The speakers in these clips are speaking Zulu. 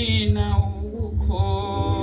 mina ukukhoza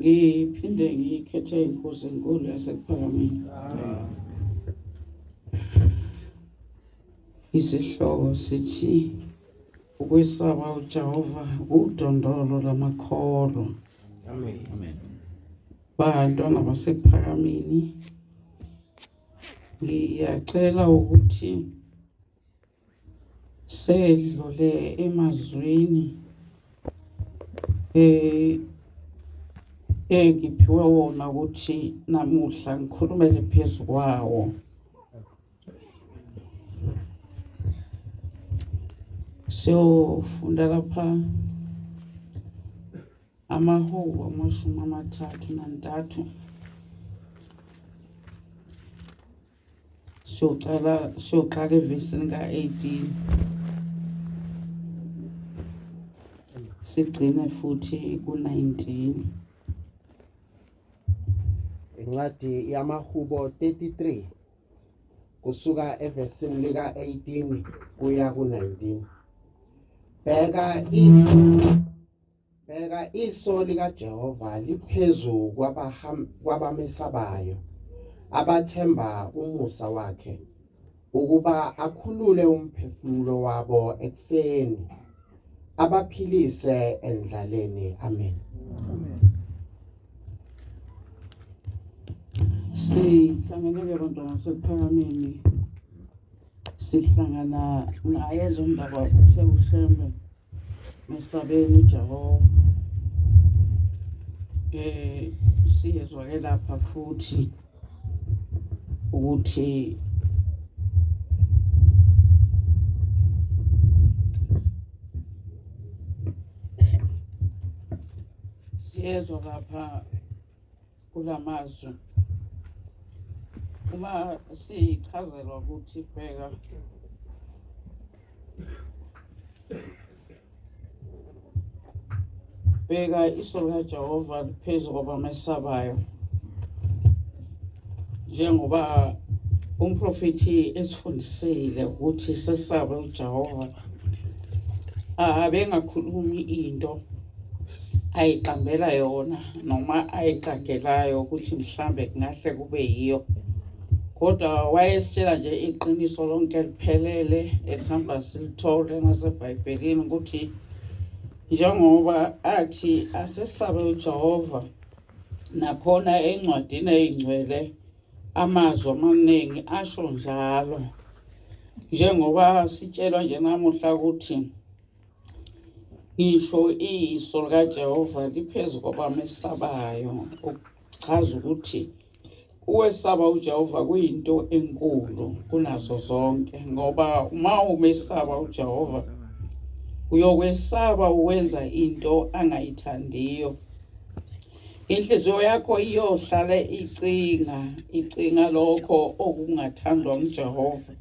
ngiphinde ngikhethe inkosi enkulu yasePhakameni. Isihloko sithi ukwesaba uJehova udondolo lamakholo. Amen. Bantwana basePhakameni, ngiyacela ukuthi sedlule emazweni ngiphiwe wona ukuthi namuhla ngikhulumele phezu kwawo. Siyofunda lapha Amahubo 33. Siyoqala evesini ka-18 sigcine futhi ku-19. Incwadi yamahubo 33 kusuka evesini lika-18 kuya ku-19. Bheka iso likaJehova liphezu kwabamesabayo, abathemba umusa wakhe, ukuba akhulule umphefumulo wabo ekufeni, abaphilise endlaleni. Amen. Sihlangene-ke bantwana basePhakameni, sihlangana ngayezo ndaba uthe ushembe mesabeni uJehova. Siyezwa-ke lapha futhi ukuthi siyezwa lapha kulamazwi uma sichazelwa ukuthi bheka iso likaJehova liphezu kwabamesabayo, njengoba umprofethi esifundisile ukuthi sesabe uJehova, abengakhulumi into ayiqambela yona noma ayiqagelayo ukuthi mhlambe kungahle kube yiyo, kodwa wayesitshela nje iqiniso lonke liphelele elihamba silithole naseBhayibhelini ukuthi njengoba athi asesabe uJehova, nakhona encwadini eyingcwele amazwi amaningi asho njalo, njengoba sitshelwa nje namuhla ukuthi ngisho iso likaJehova liphezu kwabamesabayo, ukuchaza ukuthi ukwesaba uJehova kuyinto enkulu kunazo zonke, ngoba uma umesaba uJehova uyokwesaba ukwenza into angayithandiyo. Inhliziyo yakho iyohlala icinga lokho okungathandwa nguJehova,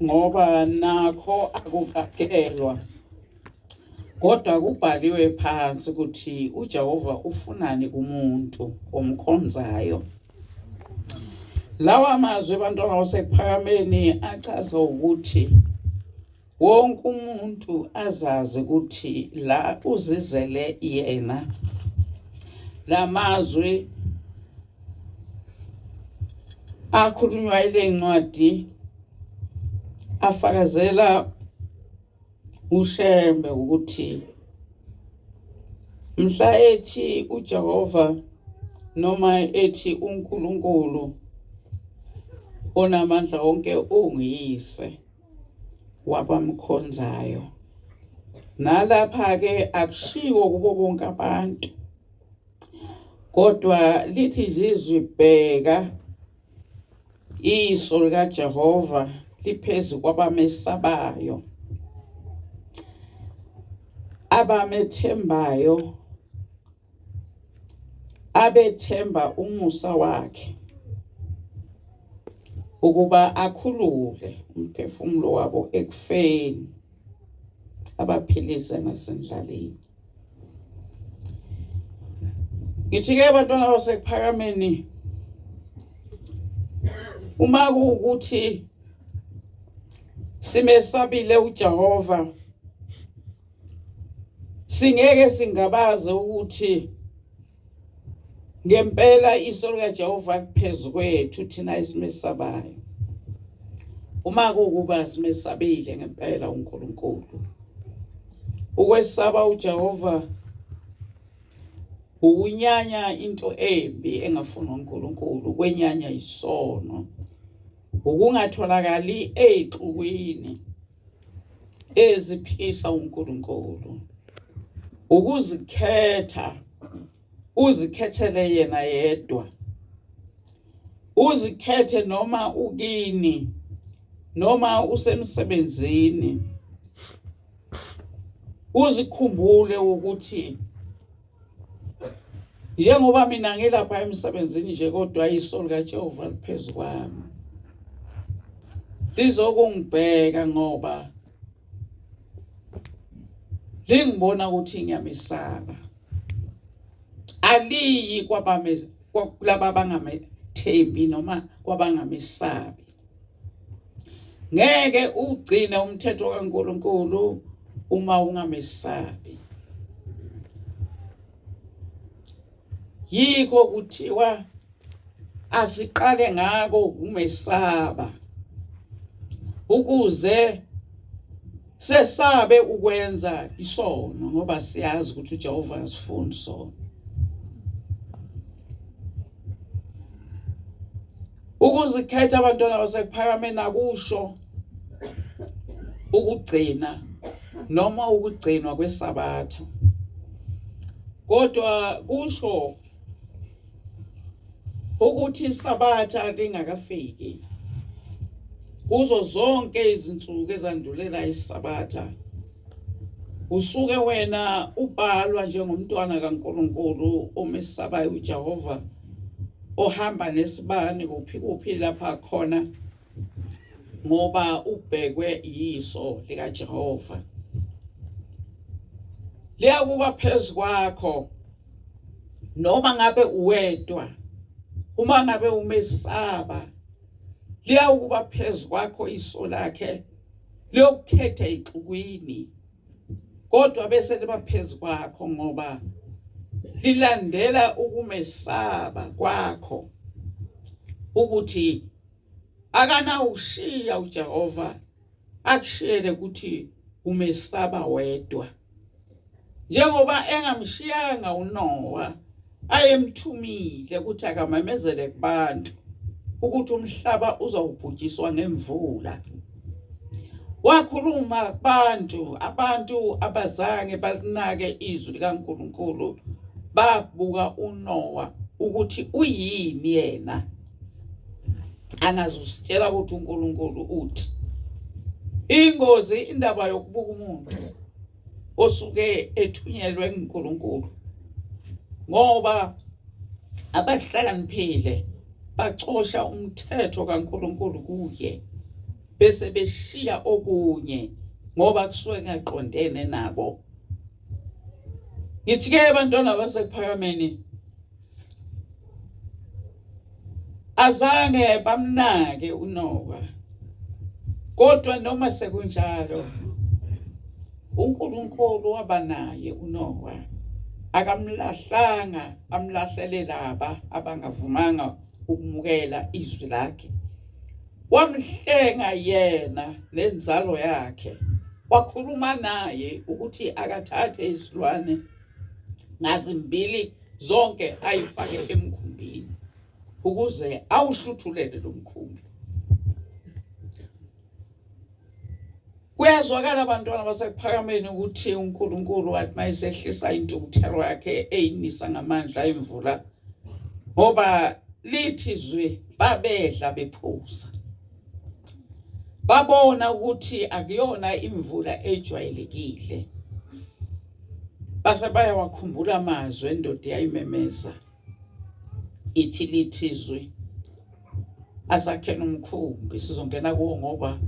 ngoba nakho akukakelwa, kodwa kubhaliwe phansi ukuthi uJehova ufunani kumuntu omkhonzayo. Lawa mazwi bantwana basePhakameni achaza ukuthi wonke umuntu azazi ukuthi la uzizele yena. La mazwi akhulunywa ile ncwadi afakazela ushembe ukuthi mhla ethi uJehova noma ethi uNkulunkulu onamandla wonke ungiyise wabamkhonzayo, nalapha-ke akushiwo kubo bonke abantu, kodwa lithi izwi bheka iso likaJehova liphezu kwabamesabayo, abamethembayo, abethemba umusa wakhe, ukuba akhulule umphefumulo wabo ekufeni, abaphilise nasendlaleni. Ngithi-ke bantwana basePhakameni, uma kuwukuthi simesabile uJehova, singeke singabazi ukuthi ngempela iso likaJehova liphezu kwethu thina esimesabayo. Uma kukuba simesabile ngempela uNkulunkulu, ukwesaba uJehova ukunyanya into embi engafuna uNkulunkulu, ukwenyanya isono, ukungatholakali exukwini eziphisa uNkulunkulu, ukuzikhetha, uzikhethele yena yedwa, uzikhethe noma ukini noma usemsebenzini, uzikhumbule ukuthi njengoba mina ngilapha emsebenzini nje kodwa iso likaJehova liphezulu kwami lizokungibheka ngoba lingibona ukuthi ngiyamesaba aliyi kulaba bangamethembi noma kwabangamesabi ngeke ugcine umthetho kaNkulunkulu uma ungamesabi yikho kuthiwa asiqale ngako umesaba ukuze sesabe ukwenza isono ngoba siyazi ukuthi uJehova asifuni sono ukuzikhetha abantwana basekuphakameni akusho ukugcina noma ukugcinwa kwesabatha kodwa kusho ukuthi isabatha lingakafiki kuzo zonke izinsuku ezandulela isabatha usuke wena ubhalwa njengomntwana kaNkulunkulu omesabayo uJehova ohamba nesibani kuphi lapha khona ngoba ubhekwe yiso likaJehova liyakuba phezulu kwakho noma ngabe uwedwa uma ngabe umesaba liyakuba phezulu kwakho iso lakhe lokukhetha ixukwini kodwa bese liba phezulu kwakho ngoba lilandela ukumesaba kwakho ukuthi akana ushiya uJehova akushiyele ukuthi umesaba wedwa njengoba engamshiyanga uNoah ayemthumile ukuthi akamemezele kubantu ukuthi umhlaba uzawubhujiswa ngemvula wakhuluma abantu abazange balinake izwi likaNkulunkulu babuka uNoah ukuthi uyini yena angazusitshela ukuthi uNkulunkulu uthi ingozi indaba yokubuka umuntu osuke ethunyelwe uNkulunkulu ngoba abahlakaniphile bacosha umthetho kaNkulunkulu kuye bese beshiya okunye ngoba kusuke ngaqondene nabo ngithi ke abantwana basekuphakameni azange bamnake uNoah kodwa noma sekunjalo uNkulunkulu wabanaye uNoah akamlahlanga amlahlele laba abangavumanga ukumukela izwi lakhe wamhlenga yena lenzalo yakhe wakhuluma naye ukuthi akathathe izilwane ngazimbili zonke ayifake emkhumbini ukuze awuhluthulele lo mkhumbi kuyazwakala abantwana basekuphakameni ukuthi uNkulunkulu wathi mayisehlisa intukuthelo yakhe eyinisa ngamandla emvula ngoba lithi izwi babedla bephuza babona ukuthi akuyona imvula ejwayelekile base bayawakhumbula amazwi endoda yayimemeza ithi lithi izwi asakhena umkhumbi sizongena kuwo ngoba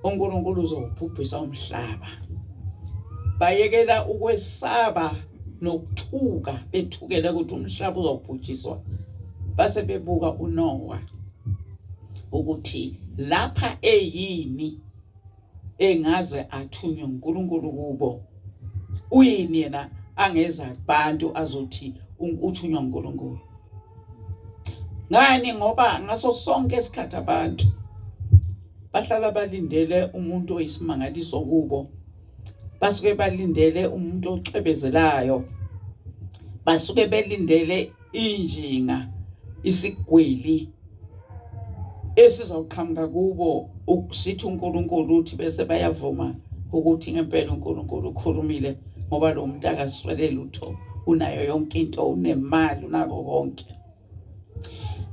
uNkulunkulu uzobhubhisa umhlaba bayekela ukwesaba nokuthuka bethukela ukuthi umhlaba uzobhujiswa base bebuka uNoah ukuthi lapha eyini engaze athunywe uNkulunkulu kubo uyini yena angeza kubantu azothi uthunywa uNkulunkulu ngani ngoba ngaso sonke isikhathi abantu bahlala balindele umuntu oyisimangaliso kubo basuke balindele umuntu ocwebezelayo basuke belindele injinga isigwili esizawuqhamuka kubo ukusithi uNkulunkulu uthi bese bayavuma ukuthi ngempela uNkulunkulu ukhulumile ngoba lo muntu akaswele lutho unayo yonke into unemali unako konke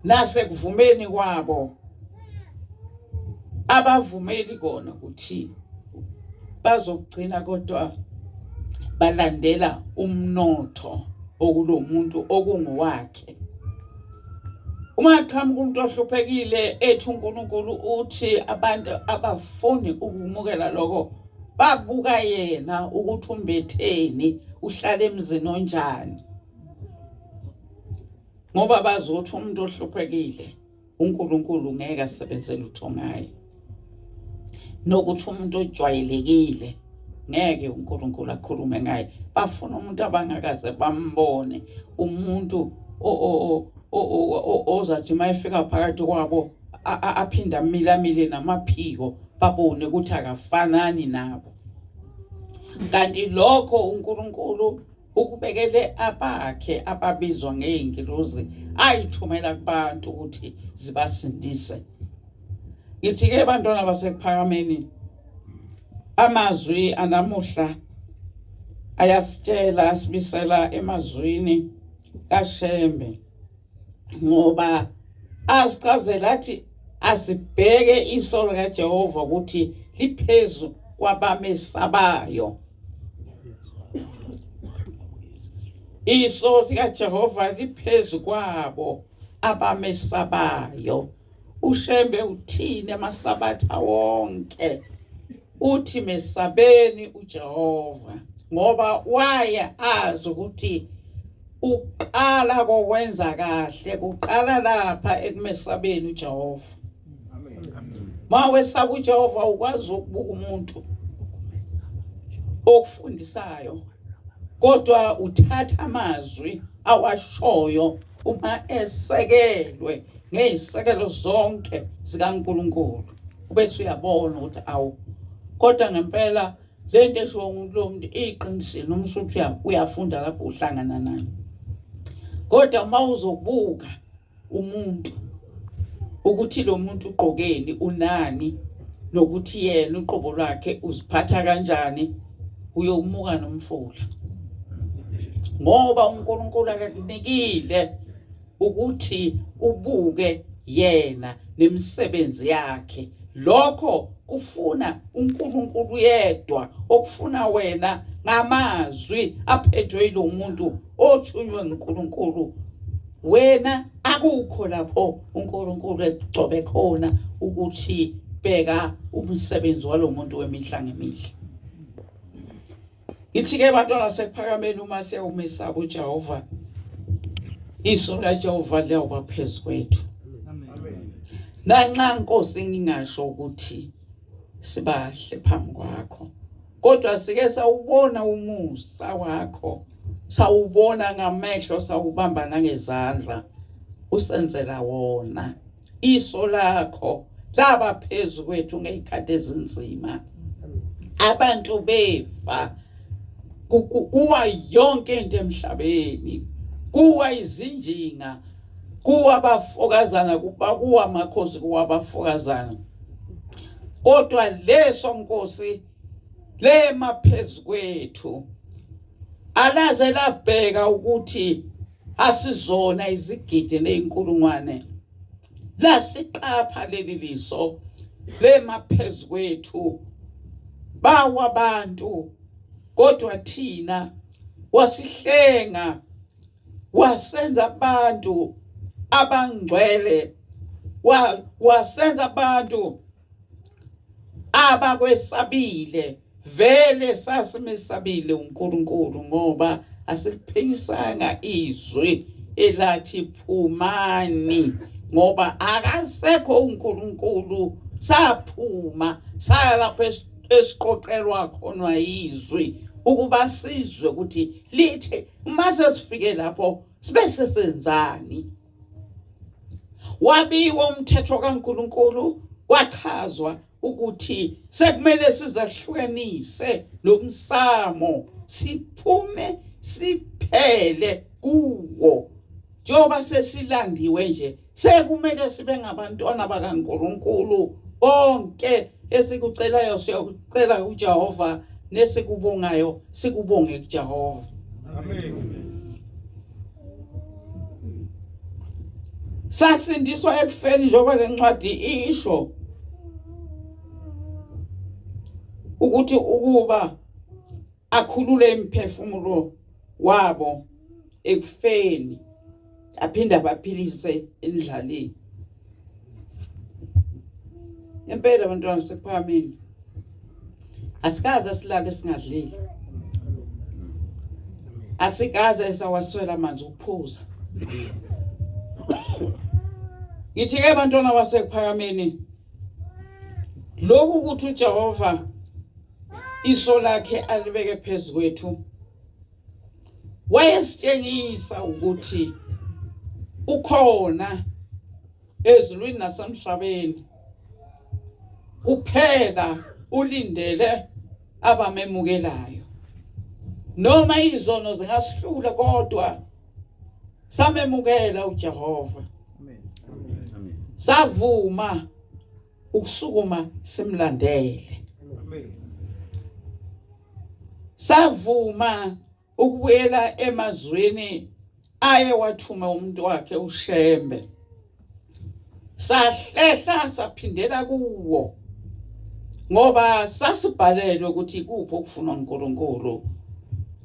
nase kuvumeni kwabo abavumeli kona ukuthi bazogcina kodwa balandela umnotho okulomuntu okungowakhe. Uma qhamuka umuntu ohluphekile ethi uNkulunkulu uthi abantu abafuni ukumukela lokho babuka yena ukuthi umbetheni, uhlala emzini onjani. Ngoba bazothi umuntu ohluphekile uNkulunkulu ngeke asebenzele utho ngaye. Nokuthi umuntu ojwayelekile ngeke uNkulunkulu akhulume ngaye. Bafuna umuntu abangakaze bambone, umuntu ozathi mayefika phakathi kwabo aphinda amilamile namaphiko babone ukuthi akafanani nabo. Kanti lokho uNkulunkulu ukubekele abakhe ababizwa ngeengilozi ayithumela kubantu ukuthi zibasindise. Ngithi ke bantwana basekuphakameni, amazwi anamuhla ayasitshela asibisela emazwini kaShembe, ngoba asichazela athi asibheke iso likaJehova ukuthi liphezu kwabamesabayo. Iso likaJehova liphezu kwabo abamesabayo. uShembe uthini amasabatha wonke? Uthi mesabeni uJehova, ngoba waya azi ukuthi uqala kokwenza kahle kuqala lapha ekumesabeni uJehova. Mawesaba uJehova ukwazi ukubuka umuntu okufundisayo, kodwa uthatha amazwi awashoyo uma esekelwe ngezisekelo zonke zikaNkulunkulu, ubese uyabona ukuthi awu, kodwa ngempela lento esho lo muntu iqinisile, noma usuthi uyafunda lapho uhlangana naye. Kodwa uma uzobuka umuntu ukuthi lo muntu uqokeni, unani, nokuthi yena uqobo lwakhe uziphatha kanjani, uyokumuka nomfula. Ngoba uNkulunkulu akakunikile ukuthi ubuke yena nemisebenzi yakhe. Lokho kufuna uNkulunkulu yedwa, okufuna wena ngamazwi aphethwe yilo muntu othunywe nguNkulunkulu. Wena akukho lapho uNkulunkulu egcobe khona ukuthi bheka umsebenzi walo muntu wemihla ngemihla. Ithi ke bantwana sekuphakameni, uma siyawumesaba uJehova, iso likaJehova liyoba phezu kwethu. Nanxa Nkosi ngingasho ukuthi sibahle phambi kwakho, kodwa sike sawubona umusa wakho, sawubona ngamehlo, sawubamba nangezandla, usenzela wona. Iso lakho laba phezu kwethu ngezikhathi ezinzima, abantu befa, kuwa yonke into emhlabeni, kuwa izinjinga, kuwa abafokazana, kuwa amakhosi, kuwa abafokazana. Kodwa leso Nkosi lema phezu kwethu, alaze labheka ukuthi asizona izigidi neyinkulungwane, lasiqapha leli liso lema phezu kwethu. Bawa abantu, kodwa thina wasihlenga, wasenza abantu abangcwele, wasenza abantu abakwesabile. Vele sasimesabile uNkulunkulu, ngoba asiliphikisanga izwi elathi phumani, ngoba akasekho uNkulunkulu. Saphuma saya lapho esiqoqelwa khona izwi ukuba sizwe ukuthi lithi uma sesifike lapho sibe sesenzani. Wabiwa umthetho kaNkulunkulu, wachazwa ukuthi sekumele sizahlukanise nomsamo, siphume siphele kuwo. Njengoba sesilandiwe nje, sekumele sibe ngabantwana bakaNkulunkulu. Bonke esikucelayo siyakucela kuJehova, nesikubongayo sikubonge kuJehova. Amen. Sasindiswa ekufeni njengoba lencwadi isho ukuthi ukuba akhulule imphefumulo wabo ekufeni aphinda baphilise endlaleni. Impela abantwana sekuphamile. Asikaze silale singadlile. Asikaze sawaswela amanzi ukuphuza. Ngithi ke abantwana basekuphakameni lokhu ukuthi uJehova iso lakhe alibeke phezulu kwethu wayesitshengisa ukuthi ukhona ezulwini nasemhlabeni kuphela ulindele abamemukelayo. Noma izono zingasihlula kodwa samemukela uJehova. Amen. Savuma ukusukuma simlandele. Amen. Savuma ukubuyela emazweni aye wathuma umuntu wakhe uShembe. Sahlehla saphindela kuwo ngoba sasibhalelwe ukuthi kuphi okufunwa uNkulunkulu.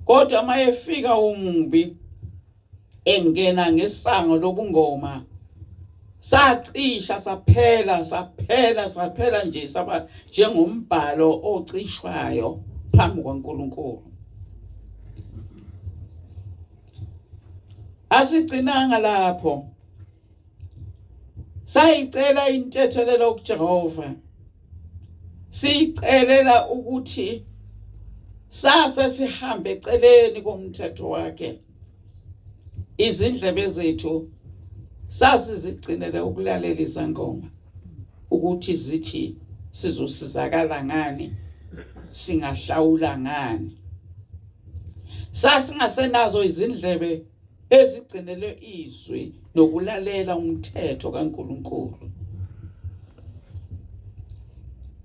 Kodwa mayefika umubi engena ngesango lobungoma sacisha saphela nje saba njengombhalo ocishwayo phambi kwaNkulunkulu. Asigcinanga lapho. Sayicela intethelelo kuJehova. Sicelela ukuthi sase sihambe eceleni komthetho wakhe. Izindlebe zethu sasizigcinele ukulalela izangoma ukuthi zithi sizosizakala ngani singahlawula ngani. Sasingasenazo izindlebe ezigcinelwe izwi nokulalela umthetho kaNkulunkulu.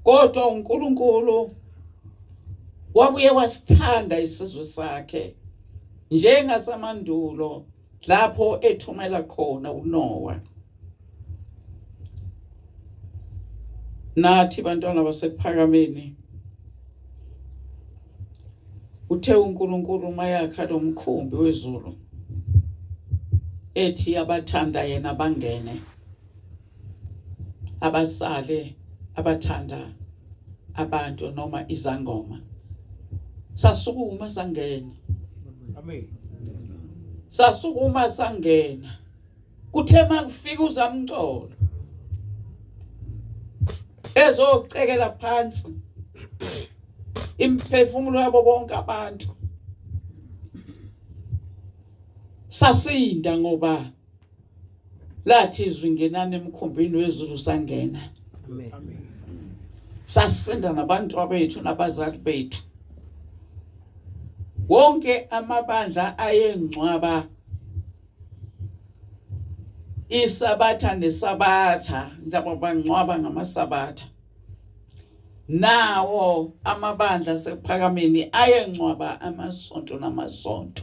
Kodwa uNkulunkulu wabuye wasithanda isizwe sakhe njengasemandulo lapho ethumela khona uNoah. Nathi bantwana basekuphakameni uthe uNkulunkulu mayakha lomkhumbi wezulu ethi abathanda yena bangene abasale abathanda abantu noma izangoma sasukuma sangena. Amen. Sasukuma sangena kuthe makufika uzamcolo ezocekela phansi imphefumulo yabo bonke abantu. Sasinda ngoba lathi izwi ngenani emkhumbini wezulu sangena. Amen. Sasinda nabantu abethu nabazali bethu. Wonke amabandla ayengcwaba isabatha nesabatha njalo bangcwaba ngamasabatha. Nawo amabandla sekuphakameni ayengcwaba amasonto namasonto.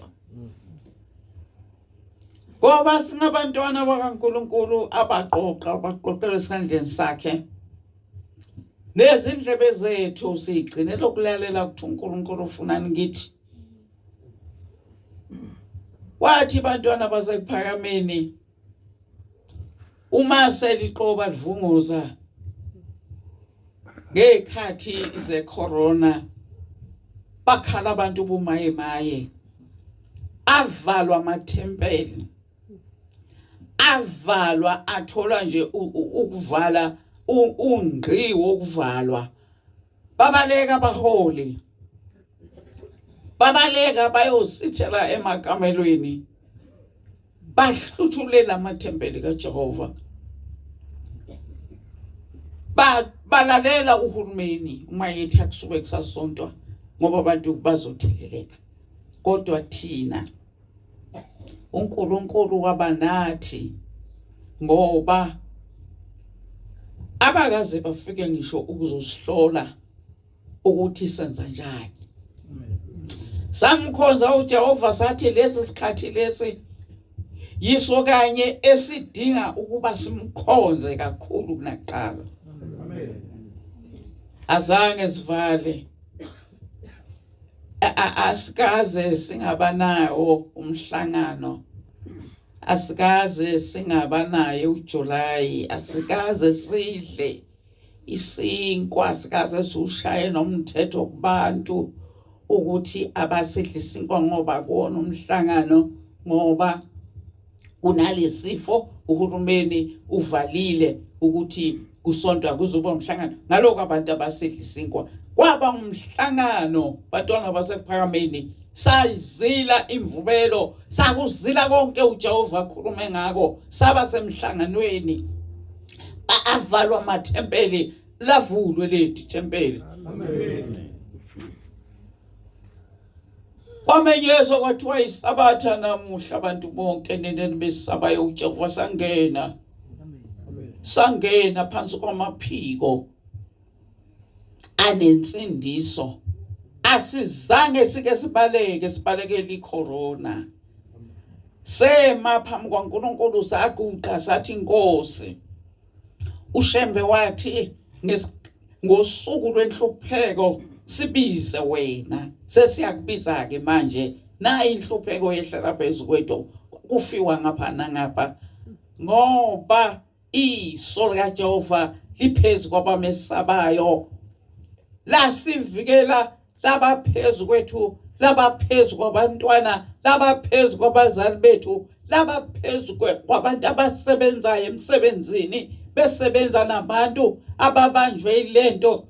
Ngoba singabantwana bakaNkulunkulu abaqoqela esandleni sakhe. Nezindlebe zethu sigcinele ukulalela ukuthi uNkulunkulu ufunani kithi. Wathi bantwana basekuphakameni uma seliqoba livunguza ngekhathi zecorona bakhala abantu bumaye avalwa amathempeli avalwa athola nje ukuvala ungqiwo ukuvalwa. Babaleka abaholi babaleka bayosithela emakamelweni bahluthulela amathempeli kaJehova. Balalela uhulumeni uma yethi akusube kusasontwa ngoba abantu bazotheleleka. Kodwa thina uNkulunkulu wabanathi ngoba abakaze bafike ngisho ukuzosihlola ukuthi senza njani. Samkhonza uJehova sathi lesi sikhathi lesi yiso kanye esidinga ukuba simkhonze kakhulu kunakuqala. Amen. Azange sivale asikaze singabanayo umhlangano, asikaze singabanayo uJuly, asikaze sidle isinkwa, asikaze sushaye nomthetho kubantu ukuthi abasidle isinkwa ngoba kuona umhlangano, ngoba kunalesifo uhulumeni uvalile ukuthi kusontwa kuzoba umhlangano. Ngaloko abantu abasidla isinkwa kwaba umhlangano, bantwana basePhakameni, sayizila imvubelo, sakuzila konke uJehova akhulume ngako, saba semhlanganweni, avalwa amathempeli, lavulwe leli thempeli. Amen. Kwamenyezo kwathiwa isabatha namuhla abantu bonke nenene besabayo uJehova sangena phansi kwamaphiko anensindiso. Asizange sike sibalekele icorona. Sema phambi kwaNkulunkulu saguqa sathi Nkosi. uShembe wathi ngosuku lwenhlupheko sibize wena, sesiyakubiza ke manje, na inhlupheko yehlela phezulu kwethu, kufiwa ngapha nangapha, ngoba iso likaJehova liphezulu kwabamesabayo, lasivikela labaphezulu kwethu, labaphezulu kwabantwana, labaphezulu kwabazali bethu, labaphezulu kwabantu abasebenzayo emsebenzini, besebenza nabantu ababanjwe ilento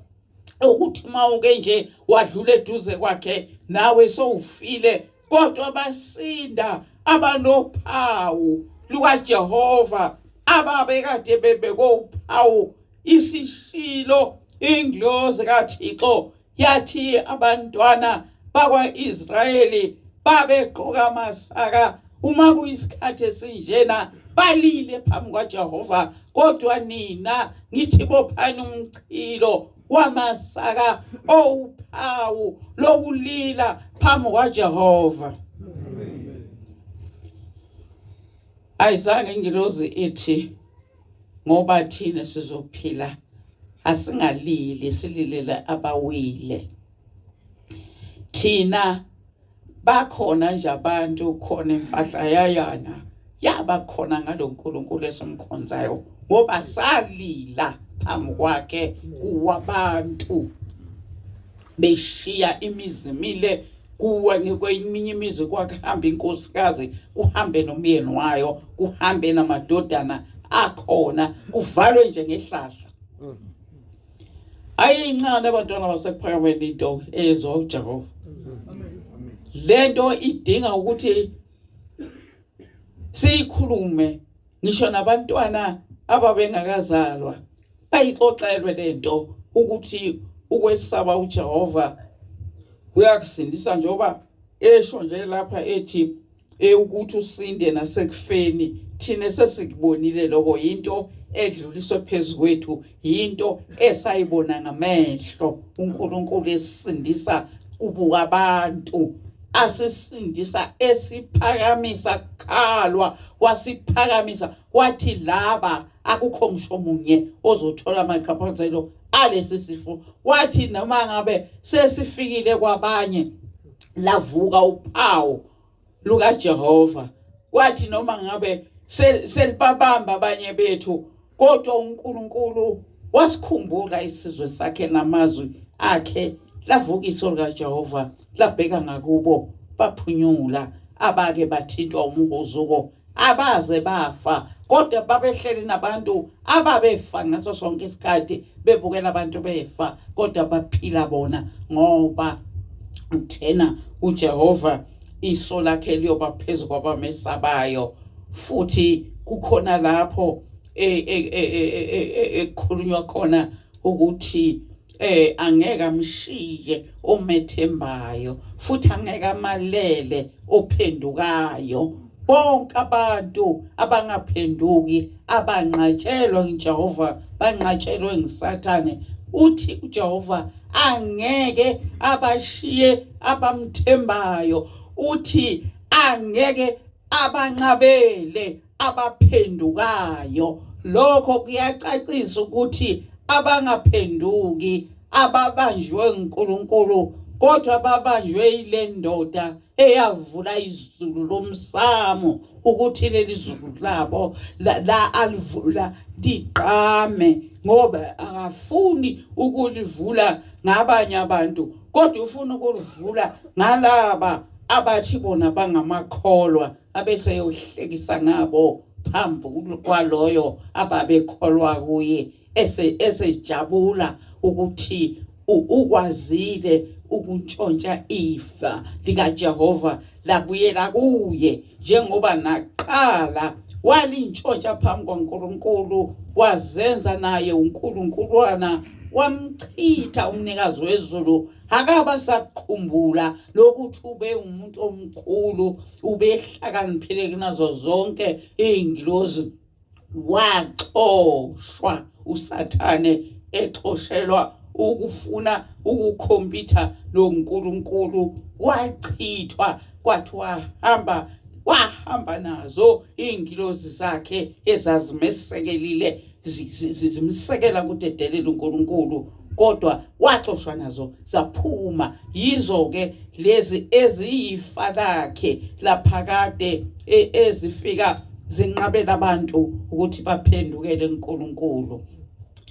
ukuthi mawuke nje wadlula eduze kwakhe nawe sowufile, kodwa basinda abanophawu lukaJehova, ababekade bebekwe uphawu. Isishilo ingilosi kaThixo yathi abantwana bakwa-Israyeli babegqoka amasaka uma kuyisikhathi esinjena, balile phambi kwaJehova, kodwa nina ngithi bophani umchilo wamasaka owuphawu lokulila phambi kwaJehova. Ayizange ingilosi ithi ngoba thina sizophila asingalili, sililela abawile. Thina bakhona nje abantu, khona impahla yayana yaba khona ngaloNkulunkulu esimkhonzayo, ngoba salila phambi kwakhe kuwabantu beshiya imizimile kuwe ngekweminye imizi kwakuhamba inkosikazi, kuhambe nomyeni wayo, kuhambe namadodana akhona, kuvalwe nje ngehlahla. Ayincane abantwana basePhakameni into ezwa uJehova. Lento idinga ukuthi siyikhulume, ngisho nabantwana ababengakazalwa bayixoxelwe lento ukuthi ukwesaba uJehova uyakusindisa, njoba esho nje lapha ethi ukuthi usinde nasekufeni. Thina sesikubonile lokho, into edluliswe phezulu kwethu, into esayibona ngamehlo. uNkulunkulu esindisa kubuka abantu, asisindisa, esiphakamisa, khalwa wasiphakamisa, wathi laba akukho ngisho omunye ozothola amachaphazelo alesi sifo. Wathi noma ngabe sesifikile kwabanye, lavuka uphawu lukaJehova. Wathi noma ngabe selibabamba abanye bethu, kodwa uNkulunkulu wasikhumbula isizwe sakhe namazwi akhe, lavuka iso likaJehova, labheka ngakubo, baphunyula, abake bathintwa umhuzuko, abaze bafa, kodwa babehleli nabantu ababefa ngaso sonke isikhathi, bebukela abantu befa, kodwa baphila bona, ngoba uthena uJehova iso lakhe liyoba phezulu kwabamesabayo. Futhi kukhona lapho ekukhulunywa khona ukuthi angeke amshiye omethembayo, futhi angeke amalele ophendukayo. Bonke abantu abangaphenduki, abanqatshelwa nguJehova, banqatshelwe nguSathane, uthi uJehova angeke abashiye abamthembayo, uthi angeke abanqabele abaphendukayo. Lokho kuyacacisa ukuthi abangaphenduki, ababanjwe uNkulunkulu, kodwa babanjwe ile ndoda eyavula izulu lomsamo ukuthi leli zulu labo la alivula liqame ngoba akafuni ukulivula ngabanye abantu kodwa ufuna ukulivula ngalaba abathi bona bangamakholwa abese yohlekisa ngabo phambi kwaloyo ababekholwa kuye esejabula ukuthi ukwazile ukuntshontsha ifa likaJehova labuyela kuye njengoba naqala walintshontsha phambi kwaNkulunkulu wazenza naye uNkulunkuluwana wamchitha umnikazi wezulu akaba sakukhumbula lokuthi ube umuntu omkhulu ubehlakaniphile kunazo zonke izingilozi waxoshwa uSathane exoshelwa ukufuna ukukhompyutha loNkulunkulu wachithwa kwathi wahamba nazo izingilozi zakhe ezazimesekelile zimsekela kudedelela uNkulunkulu kodwa waxoshwa nazo zaphuma yizo ke lezi eziyifa lakhe laphakade ezifika zinqabela abantu ukuthi baphendukele uNkulunkulu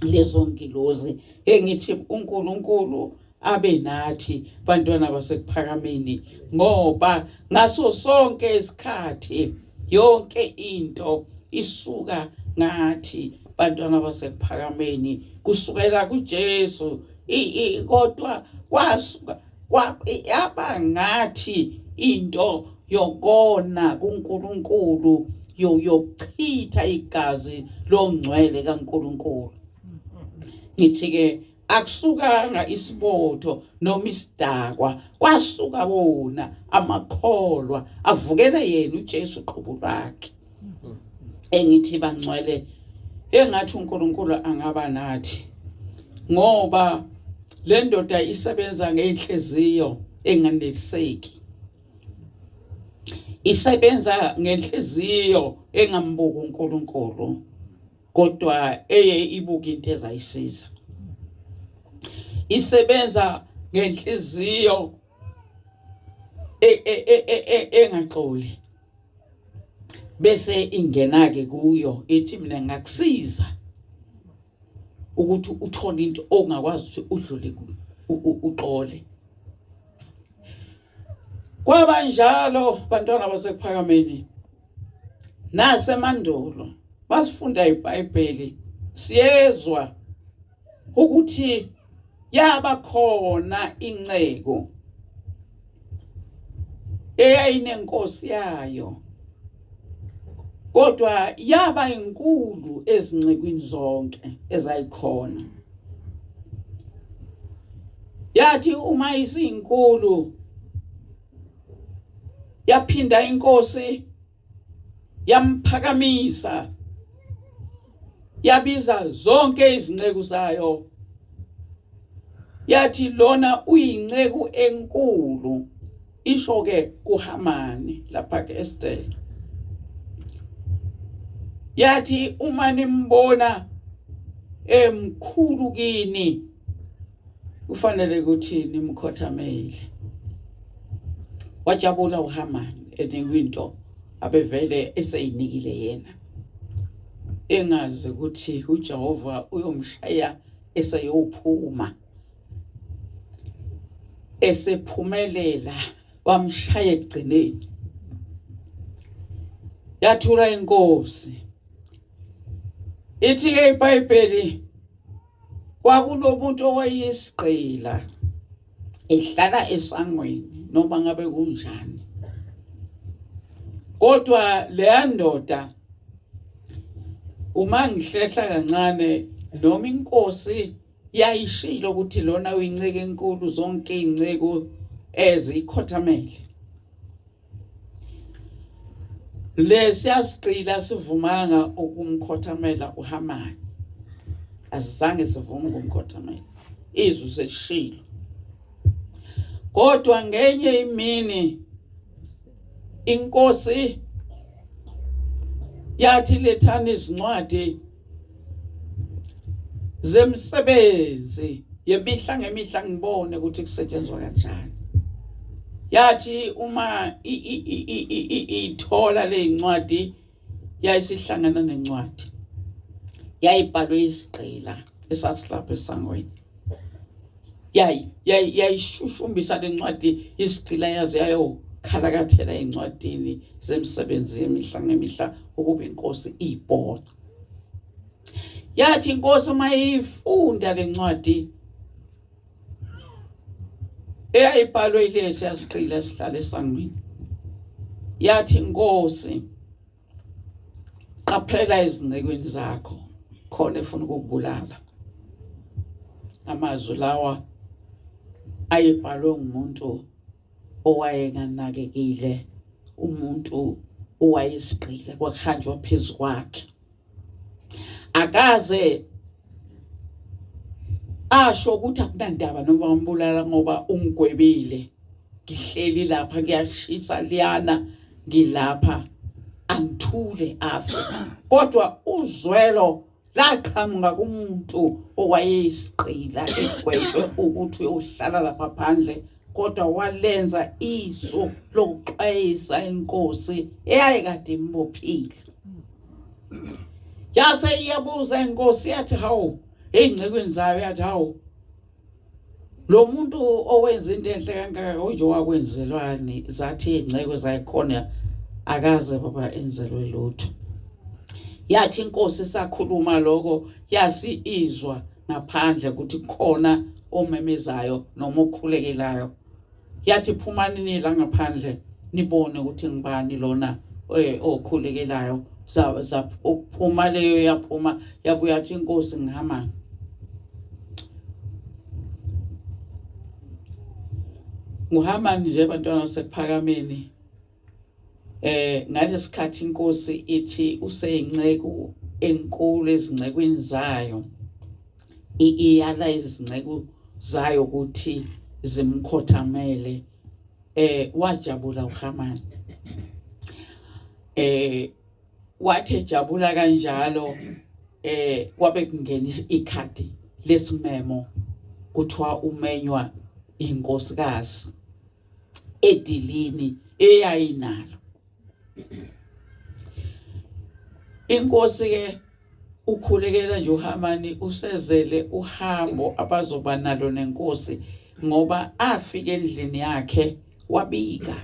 lezo ngilozi engithi uNkulunkulu abe nathi bantwana basekuphakameni ngoba ngaso sonke isikhathi yonke into isuka ngathi bantwana basekuphakameni kusukela kuJesu kodwa kwasuka yaba ngathi into yokona kuNkulunkulu yokuchitha igazi longcwele kaNkulunkulu ngithi ke akusukanga isibotho noma isidakwa kwasuka wona amakholwa avukele yena uJesu qhubu lakhe engithi bangcwele engathi uNkulunkulu angaba nathi ngoba le ndoda isebenza ngenhliziyo enganeliseki isebenza ngenhliziyo engambuka uNkulunkulu kodwa ibuka into ezayisiza isebenza ngenhliziyo engaxoli bese ingena ke kuyo ethi mina ngakusiza ukuthi uthole into ongakwazi ukuthi udlule uqole kwabanjalo bantwana basekuphakameni nasemandulo basifunda iBhayibheli siyezwa ukuthi yaba khona inceko eyayinenkosi yayo kodwa yaba inkulu ezincekweni zonke ezayikhona yathi uma isinkulu yaphinda inkosi yamphakamisa yabiza zonke izinceku zayo yathi lona uyinceku enkulu isho ke kuHamani lapha keEsther yathi uma nimbona emkhulu kini kufanele ukuthi nimkhothamele wajabula uHamani enekwinto abevele eseyinikile yena engazi ukuthi uJehova uyomshaya eseyophuma esephumelela wamshaya egcineni yathula inkosi ithi ke iBhayibheli kwakunomuntu owayesigqila ehlala esangweni noma ngabe kunjani kodwa le ndoda uma ngihlehla kancane noma inkosi yayishilo ukuthi lona uyinceke enkulu zonke izinceko ezikhothamele lesiyasicila sivumanga ukumkhothamela uHamani asizange sivume ukumkhothamela izwi selishilo kodwa ngenye imini inkosi yathi lethani izincwadi zemsebenzi yemihla ngemihla ngibone ukuthi kusetshenzwa kanjani yathi uma ithola le incwadi yayisihlangana nencwadi yayibhalwe isigqila esasilapha esangweni yayishushumbisa le ncwadi isigqila yaze yayokhalakathela encwadini zemsebenzi yemihla ngemihla ukuba inkosi ibona. Yathi inkosi mayifunda le ncwadi eyayibhalwe ilesi yasigqila esihlala esangweni, yathi inkosi qaphela ezincekweni zakho khona efuna ukubulala. Amazwi lawa ayibhalwe ngumuntu owayenganakekile, umuntu owayesigqila kwakuhanjwa phezu kwakhe. Akaze asho ukuthi akunandaba noma umbulala ngoba ungwebile, ngihleli lapha ngiyashisa liyana, ngilapha angithule afe. Kodwa uzwelo laqhamuka kumuntu owayeyisigqila egwetshwe ukuthi uyohlala lapha phandle, kodwa walenza iso lokuxwayisa inkosi eyayikade imbophile. Yase iyabuza inkosi yathi, hawu ey'ncekweni zayo yathi, hawu lo muntu owenza into enhle kangaka onje wakwenzelwani? Zathi iy'nceko zayikhona akaze baba enzelwe lutho. Yathi inkosi sakhuluma lokho yasi izwa ngaphandle ukuthi khona omemezayo noma okhulekelayo. Yathi phumani la ngaphandle nibone ukuthi ngibani lona okhulekelayo. Uphuma leyo yaphuma yabuya yathi inkosi ngiHamani. nguHamani nje bantwana basePhakameni. Ngalesikhathi inkosi ithi useyinceku enkulu ezincekweni zayo, iyala izinceko zayo ukuthi zimkhothamele, wajabula uHamani. Wathi ejabula kanjalo kwabe kungena ikhadi lesimemo kuthiwa umenywa inkosikazi edilini eyayinalo. Inkosi ke ukhulekela nje uHamani usezele uhambo abazoba nalo nenkosi, ngoba afika endlini yakhe wabika.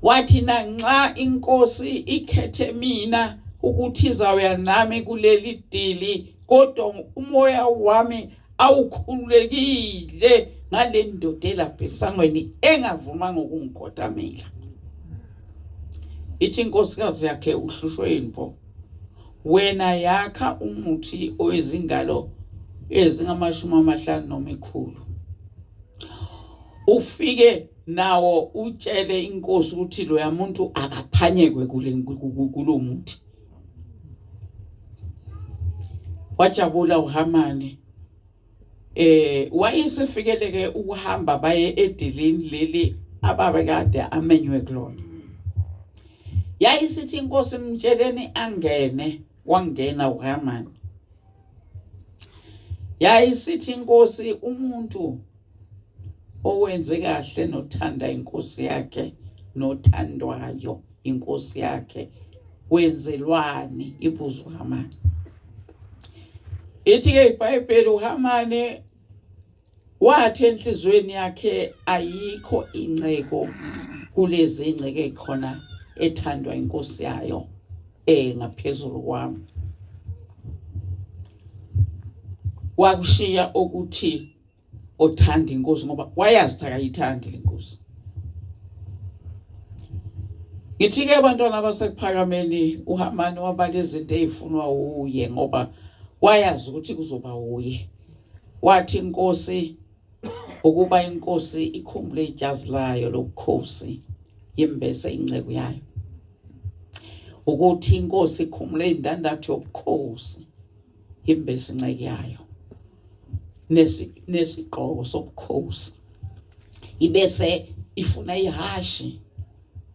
Wathi nanxa inkosi ikhethe mina ukuthi izawuya nami kuleli dili, kodwa umoya wami awukhululekile ngale ndoda elapha esangweni engavuma ngokungikhothamela. Ithi inkosikazi yakhe uhlushwe yinpo, wena yakha umuthi owezingalo ezingama50 noma 100, ufike nawo utshele inkosi ukuthi lo yamuntu akaphanyekwe kulo muthi. Wajabula uHamani. Wayesefikeleke ukuhamba baye edilini leli ababekade amenywe kulona. Yayisithi inkosi mtsheleni angene, wangena uHamani. Yayisithi inkosi umuntu owenze kahle nothanda inkosi yakhe nothandwayo inkosi yakhe wenzelwani? Ibuza uHamani. Ithi ke iBhayibheli uHamani wathi enhlizweni yakhe ayikho inceko kulezi inceke ekhona ethandwa inkosi yayo ngaphezulu kwami. Wakushiya ukuthi othanda inkosi ngoba wayazi ukuthi akayithandi lenkosi. Ngithi ke abantwana basePhakameni uHamani wabala izinto ezifunwa uye ngoba wayazi ukuthi kuzoba uye. Wathi inkosi ukuba inkosi ikhumbule ijazi layo lobukhosi yembese inceko yayo, ukuthi inkosi ikhumule indandatho yobukhosi yembese inceko yayo nesigqoko sobukhosi, ibese ifuna ihashi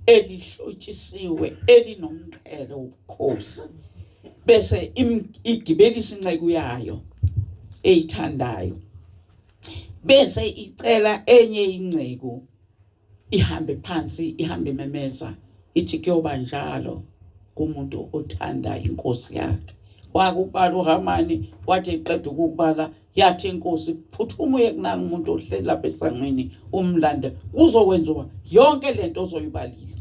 elihlotshisiwe elinomqhele wobukhosi, bese igibelisa inceko yayo eyithandayo, bese icela enye inceko ihambe phansi ihambe memeza ithi kuyoba njalo kumuntu othanda inkosi yakhe. Wakubala uHamani wathi eqeda ukubala yathi inkosi phuthuma uye kunanga umuntu ohleli lapha esangweni umlande kuzokwenziwa yonke lento ozoyibalile.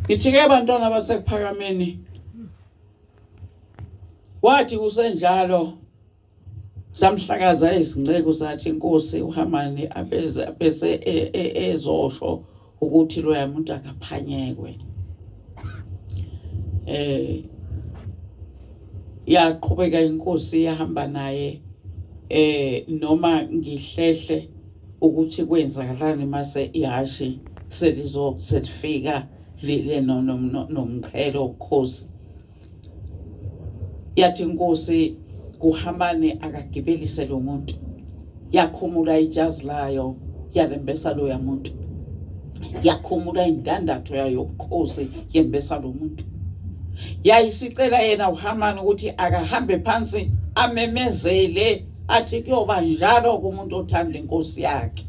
Ithi-ke bantwana basekuphakameni wathi kusenjalo samhlakaza izinceko zathi inkosi uHamani abese ezosho ukuthi loya muntu akaphanyekwe. Yaqhubeka inkosi yahamba naye noma ngihlehle ukuthi kwenzakalani mase ihashi selifika le nomqhelo okhosi. Yathi inkosi kuHamani akagibelise lo muntu, yakhumula ijazi layo yalembesa loya muntu, yakhumula indandatho yayo yobukhosi yembesa lo muntu. Yayisicela yena uHamani ukuthi akahambe phansi amemezele athi kuyoba njalo kumuntu othanda inkosi yakhe.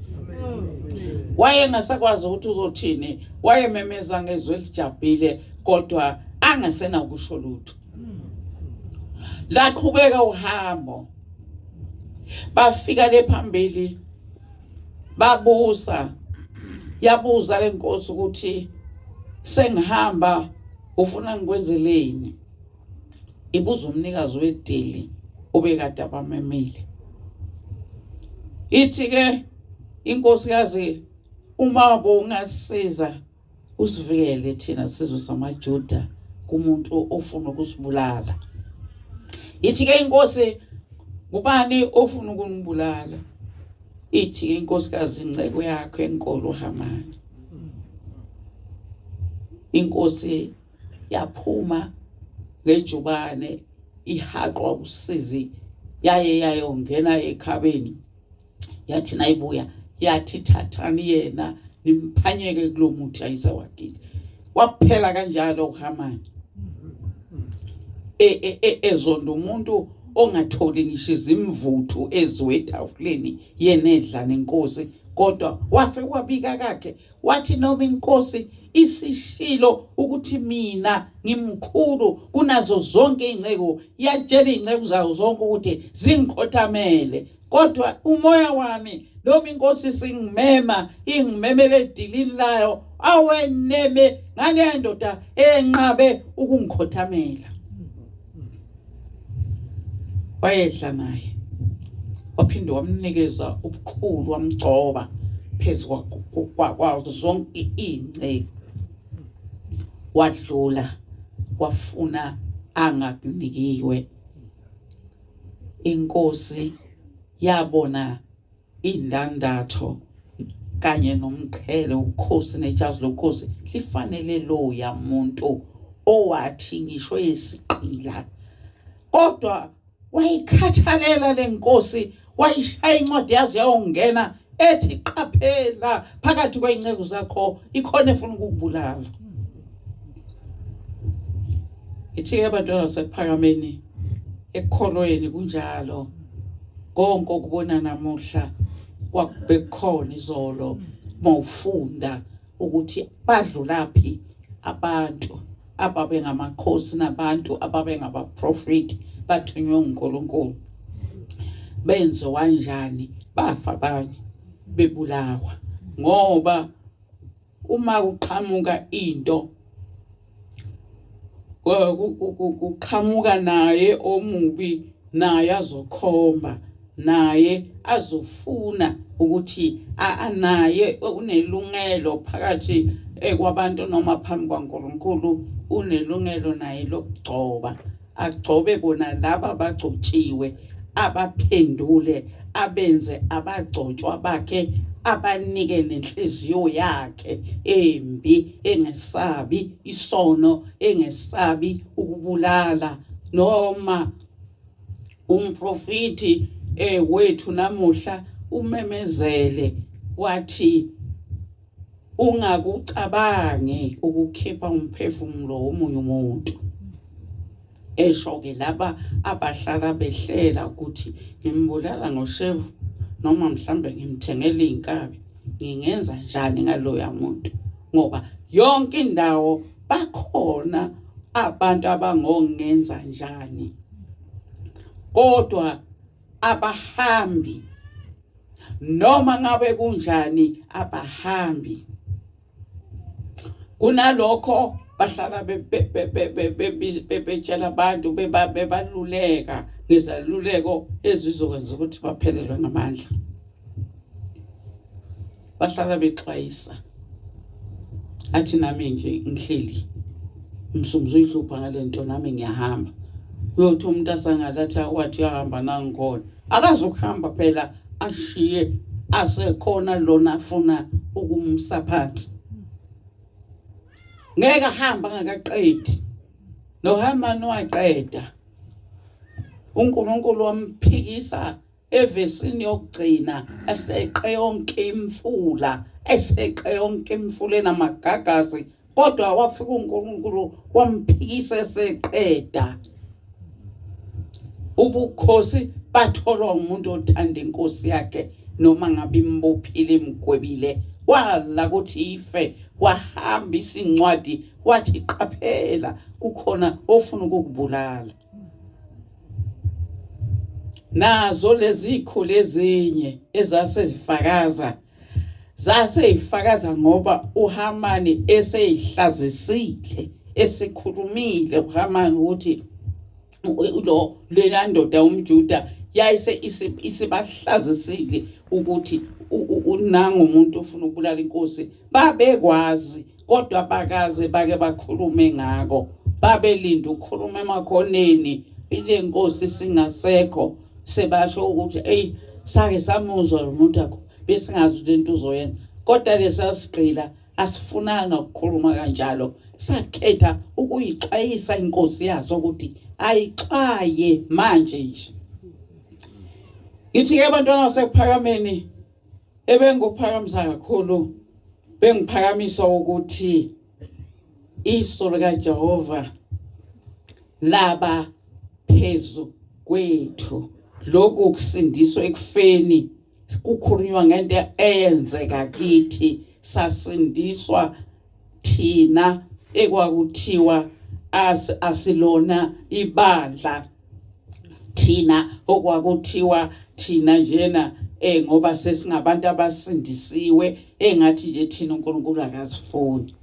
Wayengasakwazi ukuthi uzothini, wayememeza ngezwi elijabhile kodwa angasena ukusho lutho. Laqhubeka uhambo, bafika le phambili babuza, yabuza lenkosi ukuthi sengihamba ufuna ngikwenzeleni. Ibuza umnikazi wedili obekade abamemile. Ithi-ke inkosikazi uma bongasiza usivikele thina sizwe samaJuda kumuntu ofuna ukusibulala. Ithi-ke inkosi kubani ofuna ukunibulala? Ithi inkosikazi inceko yakho enkolo uHamani. Inkosi yaphuma ngejubane ihaqwa usizi yayongena ekhabeni. Yathi nayibuya yathi thathani yena nimphanyeke kulo muthi ayisawakile. Waphela kanjalo uHamani. Ezonda umuntu ongatholi ngisho izimvuthu eziwetafuleni yenedla nenkosi, kodwa wafe wabika kakhe wathi noma inkosi isishilo ukuthi mina ngimkhulu kunazo zonke inceko, yatshela inceko zayo zonke ukuthi zingikhothamele, kodwa umoya wami noma inkosi ingimemele edilini layo aweneme ngale ndoda enqabe ukungikhothamela. Wayedla naye waphinde wamnikeza ubukhulu, wamgcoba phezu kwazo zonke inceko. Wadlula wafuna angakunikiwe. Inkosi yabona indandatho kanye nomqhele ukhosi nejazi lokhosi lifanele loya muntu owathi ngisho isiqila, kodwa wayikhathalela lenkosi, wayishaya incwadi yazo yawongena ethi qaphela phakathi kweinceko zakho ikhona efuna ukukubulala. Ithi-ke abantwana basekuphakameni ekukholweni kunjalo konke okubona namuhla kwakubekhona izolo mawufunda ukuthi badlulaphi abantu ababengamakhosi nabantu ababengabaprofeti bathunywe uNkulunkulu. Benze kanjani, bafa abanye bebulawa, ngoba uma uqhamuka into kuqhamuka naye omubi, naye azokhomba, naye azofuna ukuthi naye unelungelo phakathi kwabantu noma phambi kwaNkulunkulu, unelungelo naye lokugcoba, agcobe bona laba abagcotshiwe, abaphendule, abenze abagcotshwa bakhe, abanike nenhliziyo yakhe embi, engesabi isono, engesabi ukubulala. Noma umprofeti wethu namuhla umemezele wathi ungakucabangi ukukhipha umphefumulo womunye umuntu. Esho-ke laba abahlala behlela ukuthi ngimbulala ngoshevu noma mhlambe ngimthengele inkabi ngingenza njani ngaloya muntu ngoba yonke indawo bakhona abantu abangongenza njani kodwa abahambi noma ngabe kunjani abahambi kunalokho bahlala betshela abantu bebaluleka ngezaluleko ezizokwenza ukuthi baphelelwe ngamandla bahlala bexwayisa athi nami nje ngihleli umsumzu uyihlupha ngalento nami ngiyahamba uyothi umuntu asangalathi wathi uyahamba nangikhona akazokuhamba phela ashiye asekhona lona afuna ukumsa phansi ngeke ahamba ngakaqedi noHamani waqeda uNkulunkulu wamphikisa evesini yokugcina eseqe yonke imfula enamagagasi kodwa wafika uNkulunkulu wamphikisa eseqeda ubukhosi batholwa umuntu othanda inkosi yakhe noma ngabe imbophile imgwebile wala ukuthi ife wahamba isincwadi wathi qaphela kukhona ofuna ukukubulala nazo lezi ikhulu ezinye zaseyifakaza ngoba uHamani eseyihlazisile esekhulumile uHamani ukuthi lena ndoda umJuda yayise isibahlazisile ukuthi unanga umuntu ofuna ukubulala inkosi babekwazi kodwa bakaze bake bakhulume ngako babelinda ukukhuluma emakhoneni ile nkosi singasekho sebasho ukuthi sake samuzwa lo muntu akho besingazi lento uzoyenza kodwa lesasigqila asifunanga ukukhuluma kanjalo sakhetha ukuyixwayisa inkosi yazo ukuthi ayixwaye manje nje ngithi ke abantwana basekuphakameni ebenguphakamisa kakhulu bengiphakamisa ukuthi iso likaJehova laba phezu kwethu lokhu kusindiswa ekufeni kukhulunywa ngento eyenzeka kithi sasindiswa thina ekwakuthiwa asilona ibandla thina okwakuthiwa thina njena ngoba sesingabantu abasindisiwe engathi nje thina uNkulunkulu akasifuni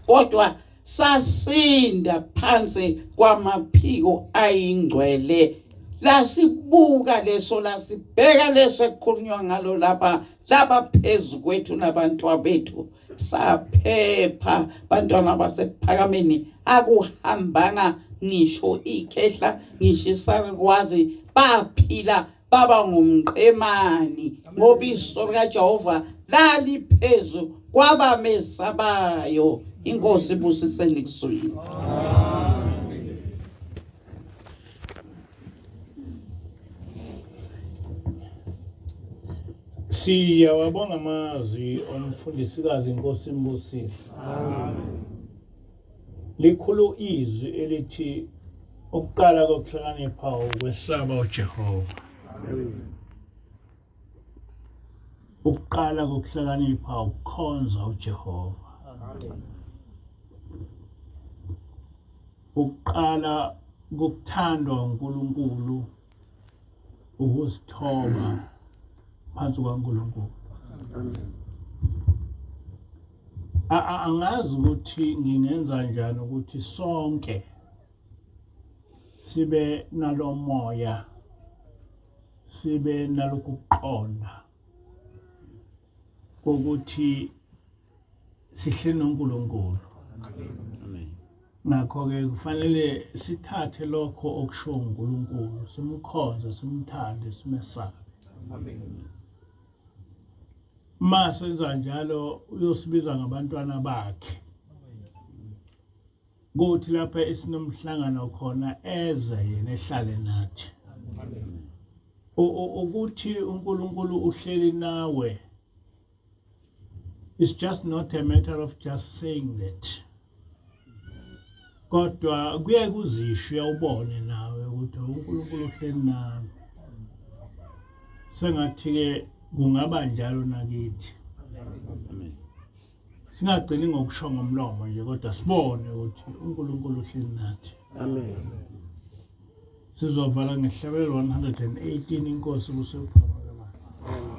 kodwa sasinda phansi kwamaphiko ayingcwele lasibuka leso lasibheka leso ekukhulunywa ngalo laba phezu kwethu nabantu bethu saphepha bantwana basekuphakameni akuhambanga ngisho ikhehla ngisho isarikwazi baphila baba ngumqemani ngoba iso likaJehova lali phezu kwabamesabayo inkosi ibusiseni kusuyini Siyawabonga amazwi omfundisikazi inkosi imbusisi. Likhulu izwi elithi ukuqala kokuhlakanipha ukwesaba uJehova. Ukuqala kokuhlakanipha ukukhonza uJehova. Ukuqala kokuthandwa uNkulunkulu ukuzithoba phansi kwaNkulunkulu. Angazi ukuthi ngingenza njani ukuthi sonke sibe nalomoya sibe nalokuqonda ukuthi sihle noNkulunkulu. Amen. Ngakho-ke kufanele sithathe lokho okusho uNkulunkulu simkhonze simthande simesabe. Amen. Masenza njalo uyosibiza ngabantwana bakhe. Kuthi lapha esinomhlangano khona eze yena ehlale nathi. Ukuthi uNkulunkulu uhleli nawe. It's just not a matter of just saying that. Kodwa kuye kuzisho uyawubone nawe ukuthi uNkulunkulu uhleli nawe. sengathi-ke kungaba njalo nakithi. Singagcini ngokusho ngomlomo nje kodwa sibone ukuthi uNkulunkulu uhleli nathi. Amen. Sizovala ngehlabelo 118 inkosi kusephakama. Amen.